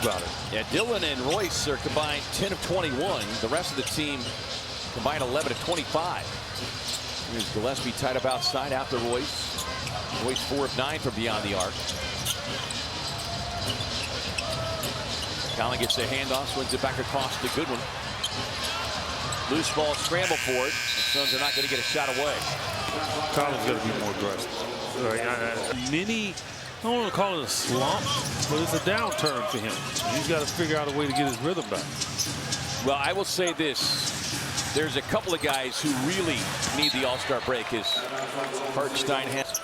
about it. Yeah, Dillon and Royce are combined 10 of 21. The rest of the team combined 11 of 25. Here's Gillespie tied up outside after Royce. Royce 4 of 9 from beyond the arc. Collin gets a handoff, swings it back across to Goodwin. Loose ball, scramble for it. The Suns are not going to get a shot away. Collin's got to be more aggressive. Right? I don't want to call it a slump, but it's a downturn for him. He's got to figure out a way to get his rhythm back. Well, I will say this. There's a couple of guys who really need the All-Star break as Hartenstein has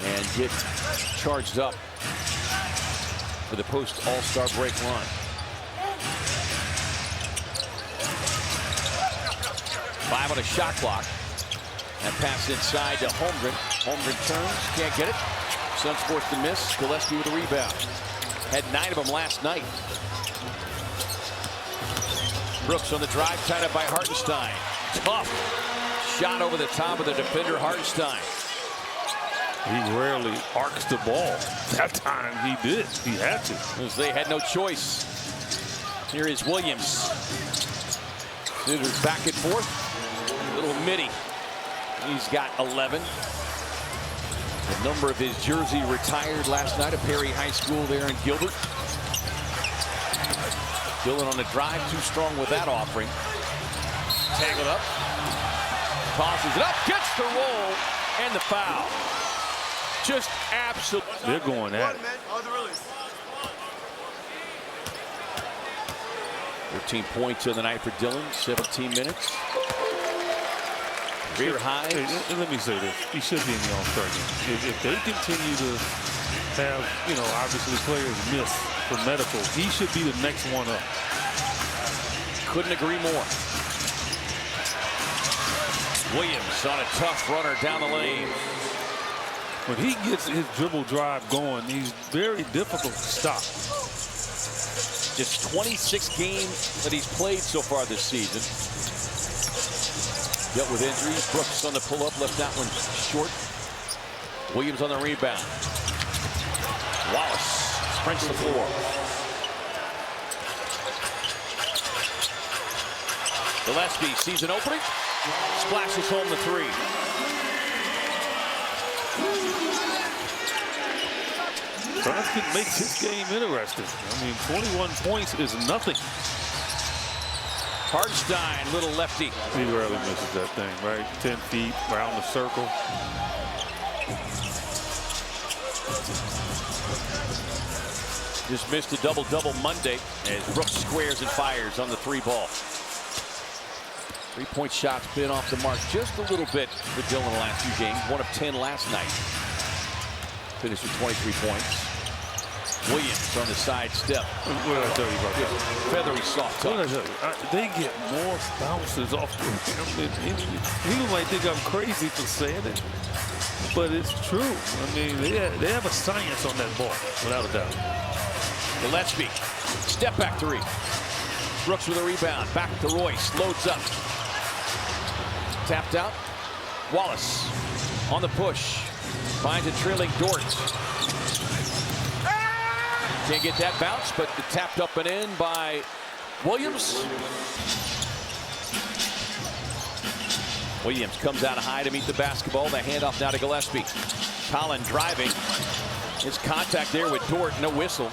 and get charged up for the post-All-Star break run. Five on a shot clock. That pass inside to Holmgren. Holmgren turns, can't get it. Suns forced to miss. Gillespie with a rebound. Had 9 of them last night. Brooks on the drive, tied up by Hartenstein. Tough shot over the top of the defender, Hartenstein. He rarely arcs the ball. That time he did. He had to. As they had no choice. Here is Williams. Scissors back and forth. Little midi. He's got 11. The number of his jersey retired last night at Perry High School there in Gilbert. Dillon on the drive, too strong with that offering. Tangled up. Tosses it up, gets the roll, and the foul. Just absolutely. They're going at it. 13 points in the night for Dillon, 17 minutes. Career high. Hey, let me say this. He should be in the All-Star game. If they continue to have, obviously players miss for medical, he should be the next one up. Couldn't agree more. Williams on a tough runner down the lane. When he gets his dribble drive going, he's very difficult to stop. Just 26 games that he's played so far this season. Dealt with injuries. Brooks on the pull-up, left that one short. Williams on the rebound. Wallace sprints the floor. Gillespie sees an opening. Splashes home the three. Suns can make this game interesting. I mean, 21 points is nothing. Hartenstein, little lefty. He rarely misses that thing, right? 10 feet around the circle. Just missed a double-double Monday as Brooks squares and fires on the 3-ball. 3-point shots been off the mark just a little bit for Dillon the last few games. 1 of 10 last night. Finished with 23 points. Williams on the side step. What did I tell you about that? Feathery soft touch. What did I tell you? They get more bounces off the rim. People might think I'm crazy for saying it, but it's true. I mean, they have a science on that ball, without a doubt. Gillespie, step back 3. Brooks with a rebound. Back to Royce. Loads up. Tapped out. Wallace on the push. Finds a trailing Dort. Can't get that bounce, but tapped up and in by Williams. Williams comes out high to meet the basketball. The handoff now to Gillespie. Collin driving. His contact there with Dort. No whistle.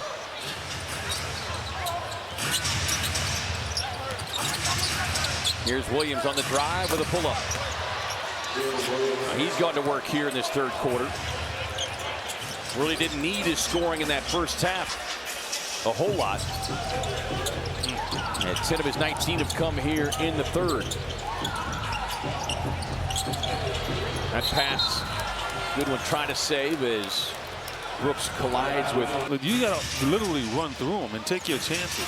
Here's Williams on the drive with a pull-up. He's gone to work here in this third quarter. Really didn't need his scoring in that first half a whole lot. And 10 of his 19 have come here in the third. That pass, good one trying to save as Brooks collides with. Look, you got to literally run through them and take your chances.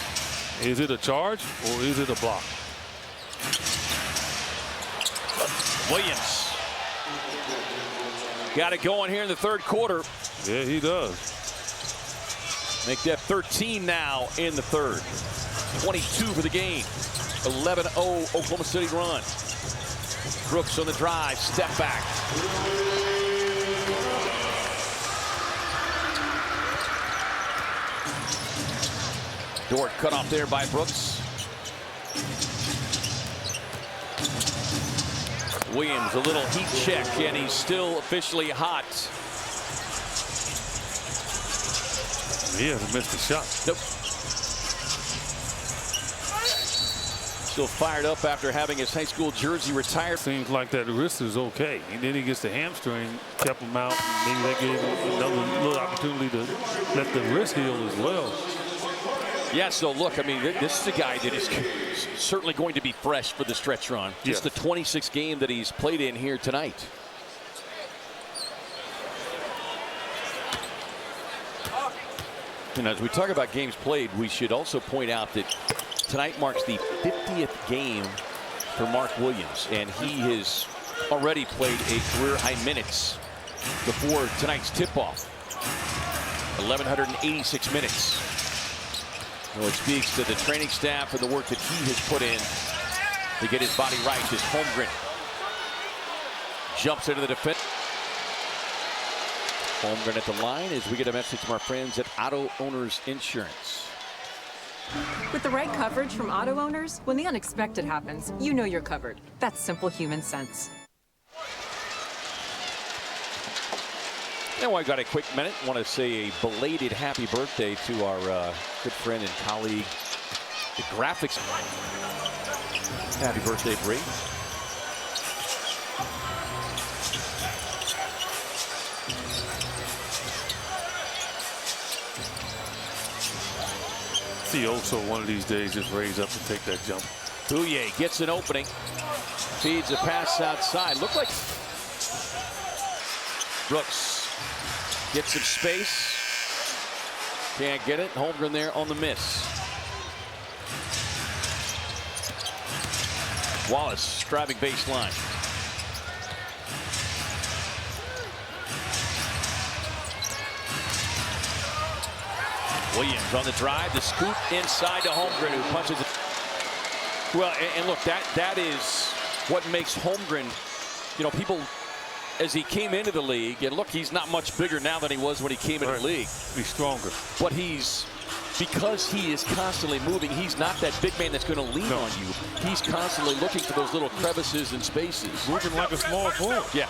Is it a charge or is it a block? Williams. Got it going here in the third quarter. Yeah, he does. Make that 13 now in the third. 22 for the game. 11-0 Oklahoma City run. Brooks on the drive, step back. Dort cut off there by Brooks. Williams, a little heat check, and he's still officially hot. He hasn't missed a shot. Nope. Still fired up after having his high school jersey retired. Seems like that wrist is okay. And then he gets the hamstring, kept him out. Maybe that gave him another little opportunity to let the wrist heal as well. Yeah, so look, I mean, this is a guy that is certainly going to be fresh for the stretch run. Just the 26th game that he's played in here tonight. And as we talk about games played, we should also point out that tonight marks the 50th game for Mark Williams, and he has already played a career-high minutes before tonight's tip-off. 1,186 minutes. Well, it speaks to the training staff and the work that he has put in to get his body right. As Holmgren jumps into the defense. Holmgren at the line as we get a message from our friends at Auto Owners Insurance. With the right coverage from auto owners, when the unexpected happens, you know you're covered. That's simple human sense. Now I got a quick minute. Want to say a belated happy birthday to our good friend and colleague, the graphics. Happy birthday, Bree. See also one of these days just raise up and take that jump. Bouye gets an opening. Feeds a pass outside. Looked like Brooks gets some space. Can't get it. Holmgren there on the miss. Wallace driving baseline. Williams on the drive, the scoop inside to Holmgren, who punches it. Well, and look, that is what makes Holmgren, you know, people, as he came into the league, and look, he's not much bigger now than he was when he came into the league. He's stronger. But because he is constantly moving, he's not that big man that's going to lean on you. He's constantly looking for those little crevices and spaces. Moving like a small forward. Yeah.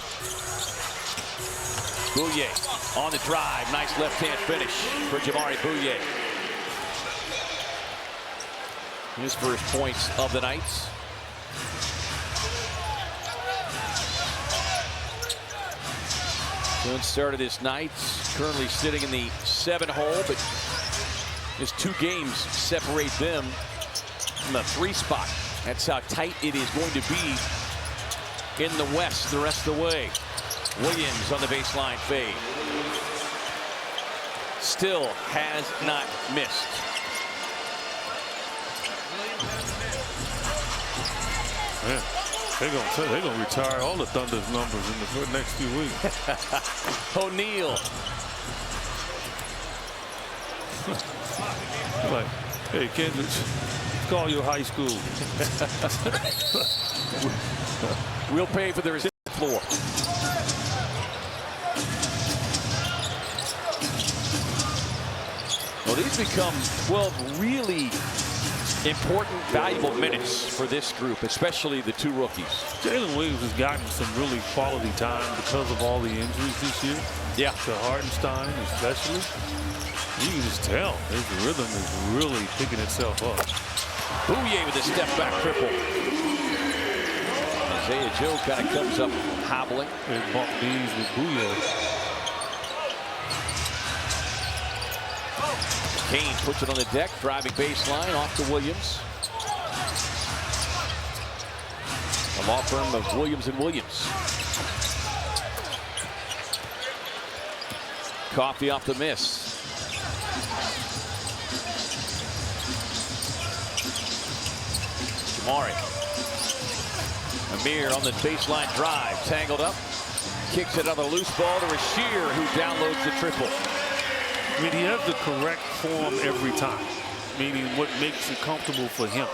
Bouye on the drive. Nice left-hand finish for Jamari Bouye. His first points of the night. Soon started this night. Currently sitting in the 7 hole, but his 2 games separate them from the 3 spot. That's how tight it is going to be in the West the rest of the way. Williams on the baseline fade. Still has not missed. Man, they're gonna retire all the Thunder's numbers in the next few weeks. O'Neal. Like, hey, Kendrick, call your high school. We'll pay for the residual floor. Well, these become 12 really important, valuable minutes for this group, especially the 2 rookies. Jalen Williams has gotten some really quality time because of all the injuries this year. Yeah. To Hartenstein especially. You can just tell his rhythm is really picking itself up. Bouye with a step back triple. Isaiah Joe kind of comes up hobbling. They bumped knees with Bouye. Kane puts it on the deck, driving baseline off to Williams. A law firm of Williams & Williams. Coffee off the miss. Jamari. Amir on the baseline drive, tangled up. Kicks it on the loose ball to Rasheer, who downloads the triple. I mean, he has the correct form every time, meaning what makes it comfortable for him.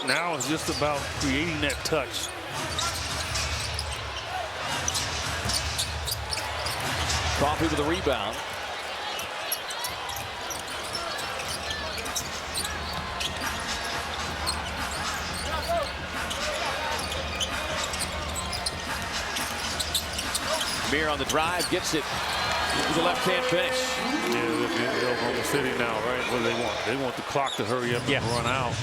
Now it's just about creating that touch. Coffee with a rebound. Here on the drive, gets it to the left-hand finish. Yeah, they're Oklahoma City now, right? What do they want? They want the clock to hurry up and run out.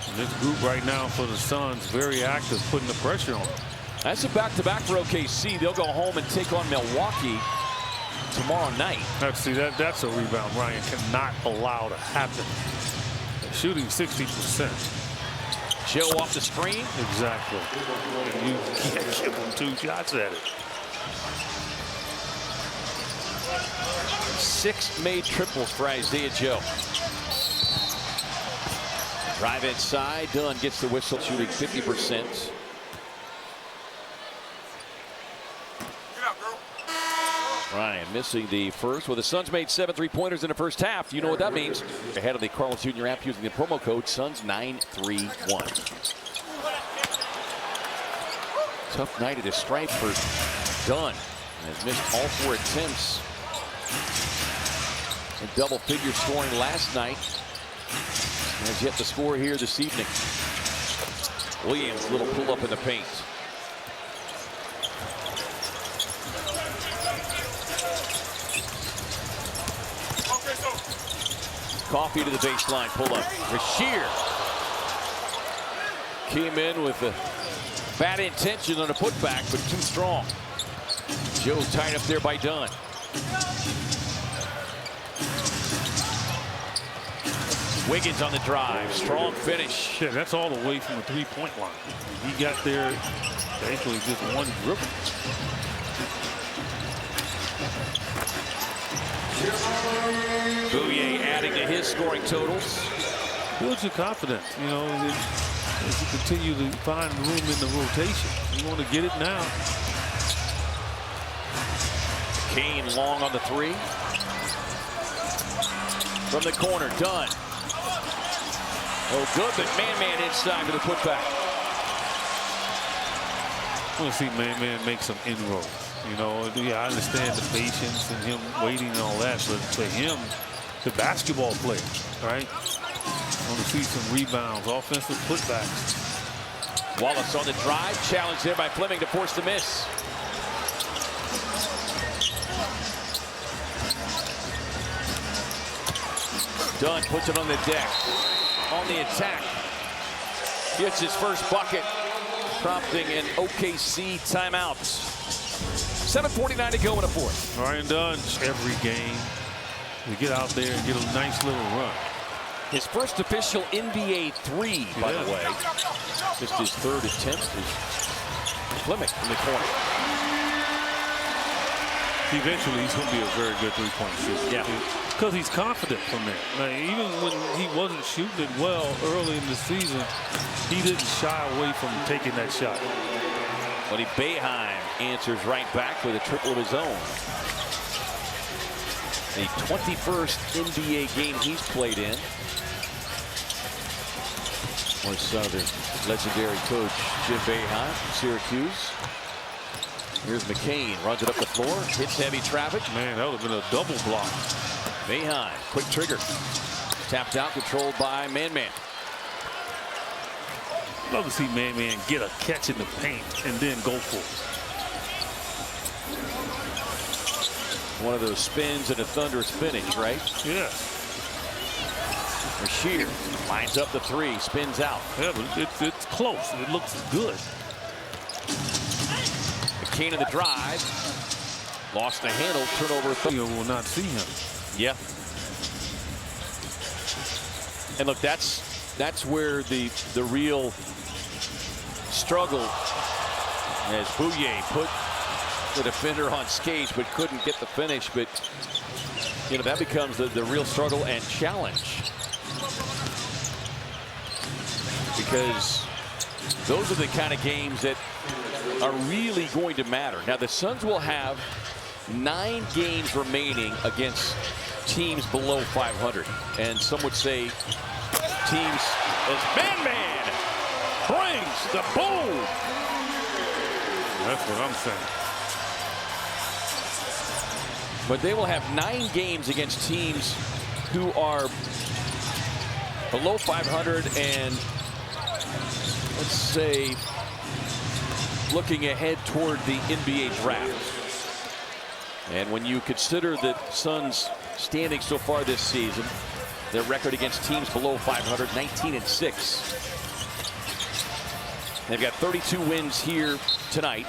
And this group right now for the Suns, very active, putting the pressure on. That's a back-to-back for OKC. They'll go home and take on Milwaukee tomorrow night. See, that's a rebound Ryan cannot allow to happen. They're shooting 60%. Joe off the screen. Exactly. And you can't give them 2 shots at it. 6 made triples for Isaiah Joe. Drive inside. Dunn gets the whistle, shooting 50%. Ryan missing the first. Well, the Suns made 7 3-pointers in the first half. You know what that means. Ahead of the Carl's Jr. app using the promo code SUNS931. Tough night at the stripe for Dunn. Has missed all 4 attempts. In double figure scoring last night. Has yet to score here this evening. Williams, little pull up in the paint. Coffee to the baseline, pull up. Rasheer came in with a bad intention on a putback, but too strong. Joe tied up there by Dunn. Wiggins on the drive, strong finish. Yeah, that's all the way from the 3-point line. He got there basically just one dribble. Bouye adding to his scoring totals. Builds your confidence, you know, as you continue to find room in the rotation. You want to get it now. Kane long on the 3. From the corner, Dunn. Oh, good, but man inside for the putback. I want to see man make some inroads. You know, yeah, I understand the patience and him waiting and all that, but for him, the basketball player, right? I want to see some rebounds, offensive putbacks. Wallace on the drive, challenged there by Fleming to force the miss. Dunn puts it on the deck. On the attack. Gets his first bucket, prompting an OKC timeout. 7:49 to go in the fourth. Ryan Dunn, every game, to get out there and get a nice little run. His first official NBA 3, by the way. Just his 3rd attempt. Fleming in the corner. Eventually, he's going to be a very good 3-point shooter. Yeah. Because he's confident from there. Now, even when he wasn't shooting it well early in the season, he didn't shy away from taking that shot. But Boeheim answers right back with a triple of his own. The 21st NBA game he's played in. Was son of the legendary coach Jim Boeheim from Syracuse. Here's McCain, runs it up the floor, hits heavy traffic. Man, that would have been a double block. Boeheim, quick trigger. Tapped out, controlled by Man. Love to see Man get a catch in the paint and then go for it. One of those spins and a thunderous finish, right? Yeah. Rasheer lines up the 3, spins out. Yeah, but it's close. It looks good. McCain in the drive. Lost the handle, turnover. You will not see him. Yeah. And look, that's where the real struggle, as Bouye put the defender on skates but couldn't get the finish. But you know, that becomes the real struggle and challenge, because those are the kind of games that are really going to matter. Now the Suns will have 9 games remaining against teams below 500, and some would say teams as Man brings the boom. That's what I'm saying. But they will have 9 games against teams who are below 500 and, let's say, looking ahead toward the NBA draft. And when you consider the Suns' standing so far this season, their record against teams below 500, 19-6. They've got 32 wins here tonight.